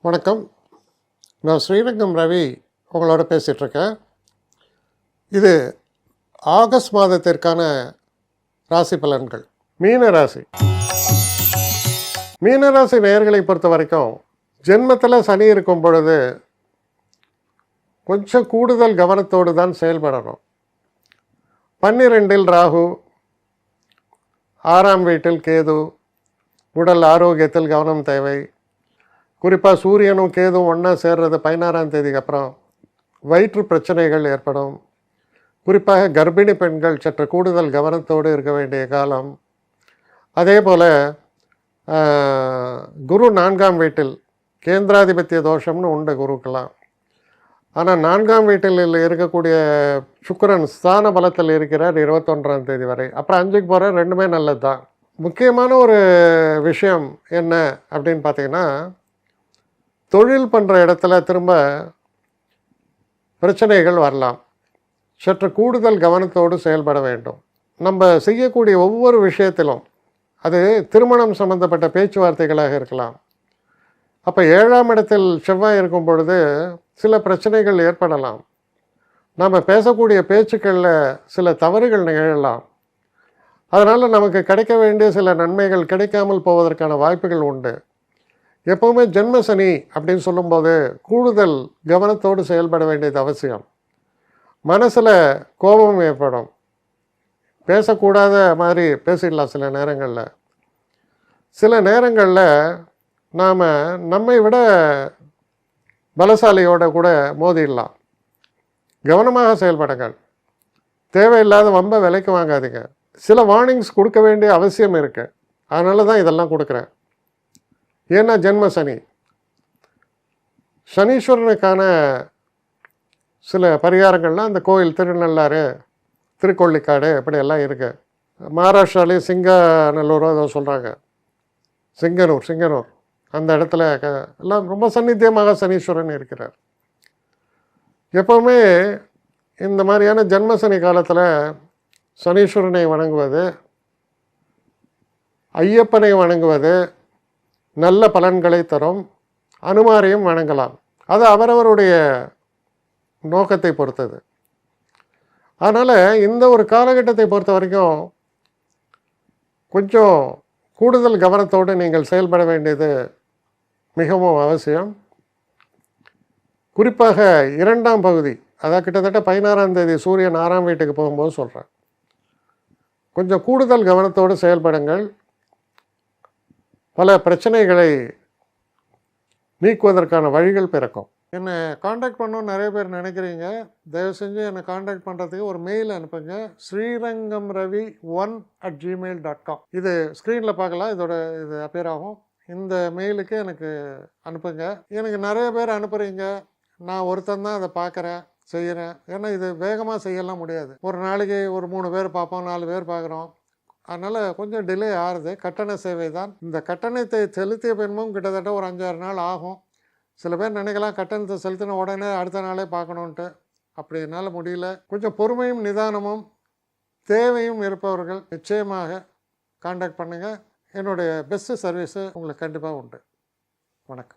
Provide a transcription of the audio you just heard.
வணக்கம். நான் ஸ்ரீரங்கம் ரவி உங்களோட பேசிகிட்ருக்கேன். இது ஆகஸ்ட் மாதத்திற்கான ராசி பலன்கள். மீனராசி நேயர்களை பொறுத்த வரைக்கும் ஜென்மத்தில் சனி இருக்கும் பொழுது கொஞ்சம் கூடுதல் கவனத்தோடு தான் செயல்படணும். 12இல் ராகு, 6ஆம் வீட்டில் கேது, உடல் ஆரோக்கியத்தில் கவனம் தேவை. குறிப்பாக சூரியனும் கேதும் ஒன்றா சேர்றது 16ஆம் தேதிக்கு அப்புறம் வயிற்று பிரச்சனைகள் ஏற்படும். குறிப்பாக கர்ப்பிணி பெண்கள் சற்று கூடுதல் கவனத்தோடு இருக்க வேண்டிய காலம். அதே போல் குரு 4ஆம் வீட்டில் கேந்திராதிபத்திய தோஷம்னு உண்டு குருக்கெல்லாம். ஆனால் 4ஆம் வீட்டில் இருக்கக்கூடிய சுக்கிரன் ஸ்தான பலத்தில் இருக்கிறார் 21ஆம் தேதி வரை. அப்புறம் 5க்கு போகிற ரெண்டுமே நல்லது தான். முக்கியமான ஒரு விஷயம் என்ன அப்படின்னு பார்த்தீங்கன்னா, தொழில் பண்ணுற இடத்துல திரும்ப பிரச்சனைகள் வரலாம். சற்று கூடுதல் கவனத்தோடு செயல்பட வேண்டும். நம்ம செய்யக்கூடிய ஒவ்வொரு விஷயத்திலும், அது திருமணம் சம்பந்தப்பட்ட பேச்சுவார்த்தைகளாக இருக்கலாம். அப்போ 7ஆம் இடத்தில் செவ்வாய் இருக்கும் பொழுது சில பிரச்சனைகள் ஏற்படலாம். நாம் பேசக்கூடிய பேச்சுக்களில் சில தவறுகள் நிகழலாம். அதனால் நமக்கு கிடைக்க வேண்டிய சில நன்மைகள் கிடைக்காமல் போவதற்கான வாய்ப்புகள் உண்டு. எப்போவுமே ஜென்ம சனி அப்படின்னு சொல்லும்போது கூடுதல் கவனத்தோடு செயல்பட வேண்டியது அவசியம். மனசில் கோபம் ஏற்படும். பேசக்கூடாத மாதிரி பேசிடலாம். சில நேரங்களில் நாம் நம்மை விட பலசாலியோட கூட மோதிடலாம். கவனமாக செயல்படுங்கள். தேவையில்லாத வம்ப விலைக்கு வாங்காதீங்க. சில வார்னிங்ஸ் கொடுக்க வேண்டிய அவசியம் இருக்குது. அதனால தான் இதெல்லாம் கொடுக்குறேன். ஏன்னா ஜென்ம சனி, சனீஸ்வரனுக்கான சில பரிகாரங்கள்லாம் அந்த கோயில் திருநள்ளாறு, திருக்கொள்ளிக்காடு இப்படியெல்லாம் இருக்குது. மகாராஷ்டிராலேயும் சிங்கநல்லூரோ ஏதோ சொல்கிறாங்க. சிங்கனூர் அந்த இடத்துல எல்லாம் ரொம்ப சந்நித்தியமாக சனீஸ்வரன் இருக்கிறார். எப்போவுமே இந்த மாதிரியான ஜென்ம சனி காலத்தில் சனீஸ்வரனை வணங்குவது, ஐயப்பனை வணங்குவது நல்ல பலன்களை தரும். அனுமாரையும் வணங்கலாம். அது அவரவருடைய நோக்கத்தை பொறுத்தது. அதனால் இந்த ஒரு காலகட்டத்தை பொறுத்த வரைக்கும் கொஞ்சம் கூடுதல் கவனத்தோடு நீங்கள் செயல்பட வேண்டியது மிகவும் அவசியம். குறிப்பாக 2ஆம் பகுதி, அதாவது கிட்டத்தட்ட 16ஆம் தேதி சூரியன் 6ஆம் வீட்டுக்கு போகும்போது சொல்கிறேன். கொஞ்சம் கூடுதல் கவனத்தோடு செயல்படுங்கள். பல பிரச்சனைகளை நீக்குவதற்கான வழிகள் பிறக்கும். என்னை காண்டாக்ட் பண்ணணும்னு நிறைய பேர் நினைக்கிறீங்க. தயவு செஞ்சு என்னை காண்டாக்ட் பண்ணுறதுக்கு ஒரு மெயில் அனுப்புங்க. srirangamravi1@gmail.com. இது ஸ்க்ரீனில் பார்க்கலாம். இது அப்பியர் ஆகும். இந்த மெயிலுக்கு எனக்கு அனுப்புங்க. எனக்கு நிறைய பேர் அனுப்புகிறீங்க. நான் ஒருத்தன் தான் அதை பார்க்குறேன், செய்கிறேன். ஏன்னா இது வேகமாக செய்யலாம் முடியாது. ஒரு நாளைக்கு ஒரு 3 பேர் பார்ப்போம், 4 பேர் பார்க்குறோம். அதனால் கொஞ்சம் டிலே ஆகுது. கட்டண சேவை தான். இந்த கட்டணத்தை செலுத்திய பின்பும் கிட்டத்தட்ட ஒரு 5-6 நாள் ஆகும். சில பேர் நினைக்கலாம் கட்டணத்தை செலுத்தின உடனே அடுத்த நாளே பார்க்கணுன்ட்டு. அப்படி என்னால் முடியல. கொஞ்சம் பொறுமையும் நிதானமும் தேவையும் இருப்பவர்கள் நிச்சயமாக காண்டாக்ட் பண்ணுங்கள். என்னுடைய பெஸ்ட்டு சர்வீஸு உங்களுக்கு கண்டிப்பாக உண்டு. வணக்கம்.